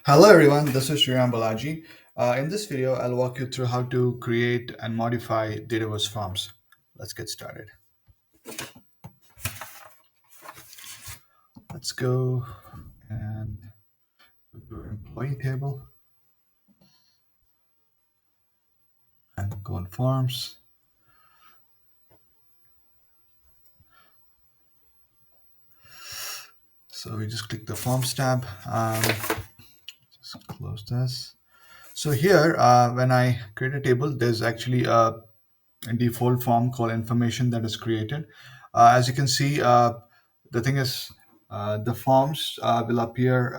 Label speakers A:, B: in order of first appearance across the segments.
A: Hello everyone, this is Sriram Balaji. In this video, I'll walk you through how to create and modify Dataverse Forms. Let's get started. Let's go and go to employee table and go on forms. So we just click the forms tab. Just close this. So here, when I create a table, there's actually a default form called information that is created. As you can see, the thing is, the forms will appear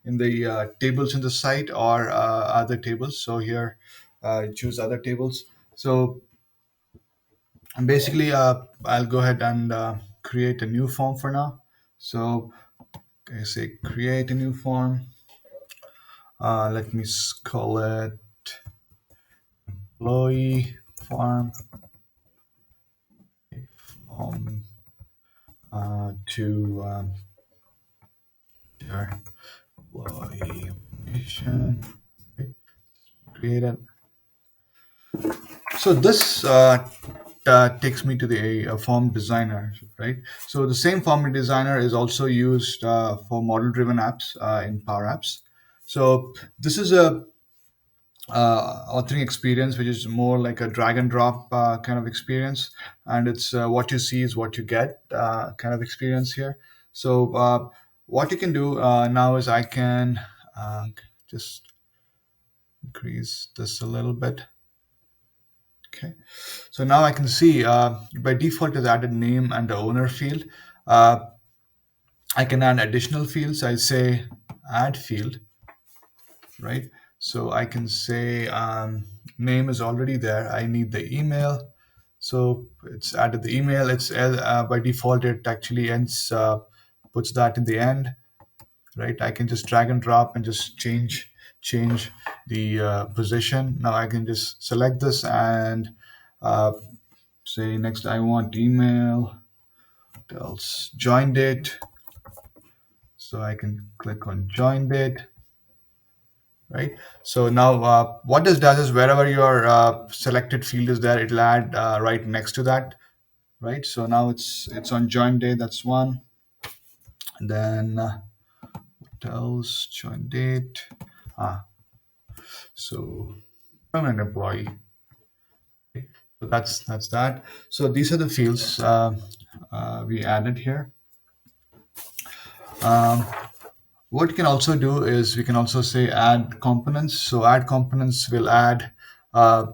A: in the tables in the site or other tables. So here, choose other tables. So basically, I'll go ahead and create a new form for now. So I say create a new form. Let me call it employee form form to your employee information. Okay, create it. So this takes me to the form designer, right? So the same form designer is also used for model-driven apps in Power Apps. So this is a authoring experience, which is more like a drag and drop kind of experience, and it's what you see is what you get kind of experience here. So what you can do now is I can just increase this a little bit. Okay, so now I can see by default is added name and the owner field. Uh, I can add additional fields. I say add field, right? So I can say name is already there. I need the email. So it's added the email. It's by default, it actually ends, puts that in the end, right? I can just drag and drop and just change the position. Now I can just select this and uh, say next I want email else join date. So I can click on join date, right? So now what this does is wherever your selected field is there, it'll add right next to that, right? So now it's on join date. That's one. And then what else? Join date. Ah, so permanent employee. So that's that. So these are the fields we added here. What you can also do is we can also say add components. So add components will add uh,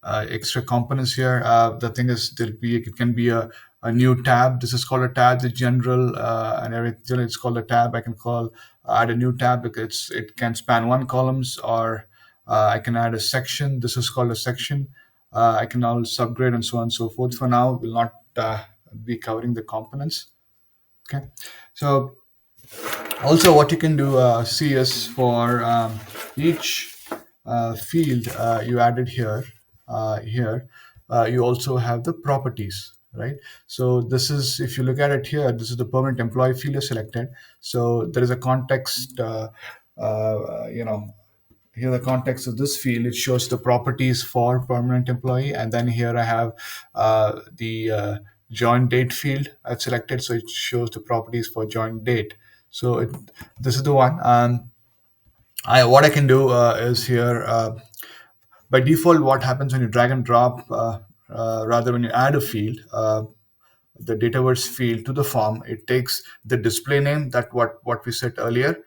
A: extra components here. The thing is, it can be a new tab. This is called a tab. The general and everything, it's called a tab. I can call add a new tab because it can span one columns, or I can add a section. This is called a section. I can now subgrade and so on and so forth. For now, we'll not be covering the components. Okay, so also what you can do see is for each field you added here you also have the properties, right? So this is, if you look at it here, this is the permanent employee field is selected. So there is a context, you know, here the context of this field, it shows the properties for permanent employee, and then here I have the join date field I've selected, so it shows the properties for join date. So this is the one. I what I can do is here by default, what happens when you drag and drop, rather when you add a field, the Dataverse field to the form, it takes the display name, that what we said earlier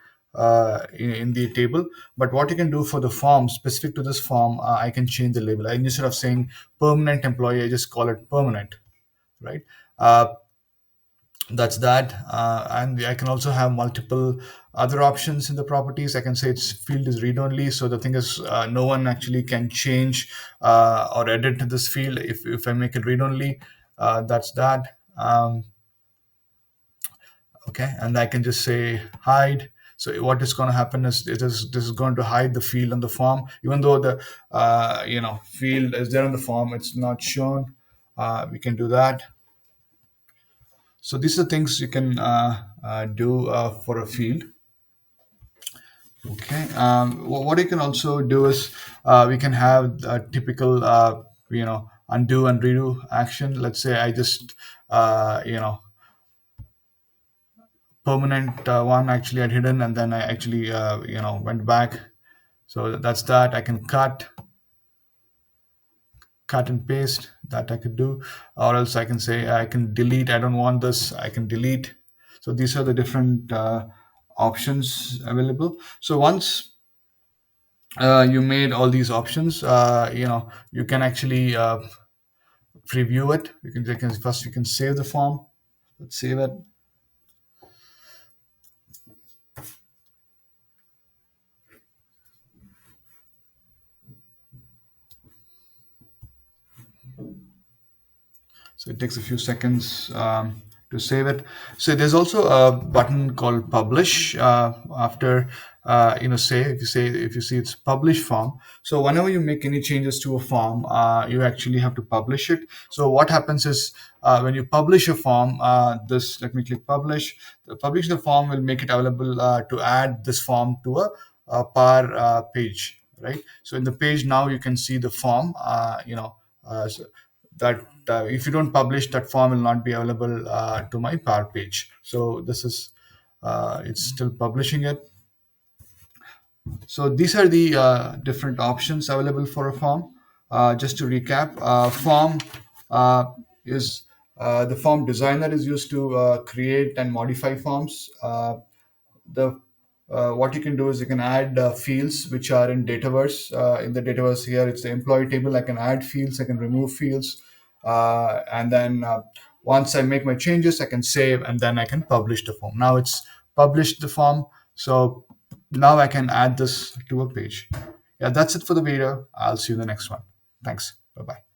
A: in the table. But what you can do for the form specific to this form, I can change the label. Instead of saying permanent employee, I just call it permanent, right? That's that. And I can also have multiple other options in the properties. I can say its field is read only. So the thing is, no one actually can change or edit this field if I make it read only. That's that. Okay, and I can just say hide. So what is going to happen is this is going to hide the field on the form, even though the field is there on the form, it's not shown. We can do that. So these are things you can do for a field. Okay. What you can also do is we can have a typical, undo and redo action. Let's say I just, permanent one actually had hidden, and then I actually, went back. So that's that. I can cut and paste that I could do, or else I can say I can delete. I don't want this. I can delete. So these are the different options available. So once you made all these options, you can actually preview it. First you can save the form. Let's save it. So it takes a few seconds to save it. So there's also a button called publish after say if you see it's publish form. So whenever you make any changes to a form, you actually have to publish it. So what happens is when you publish a form, this let me click publish. The publish the form will make it available to add this form to a Power page, right? So in the page now you can see the form. So that if you don't publish, that form will not be available to my Power page. So this is it's still publishing it. So these are the different options available for a form. Just to recap, form uh, is the form designer is used to create and modify forms. The What you can do is you can add fields which are in Dataverse. In the Dataverse here, it's the employee table. I can add fields, I can remove fields, and then once I make my changes, I can save, and then I can publish the form. Now it's published the form, so now I can add this to a page. Yeah, that's it for the video. I'll see you in the next one. Thanks. Bye bye.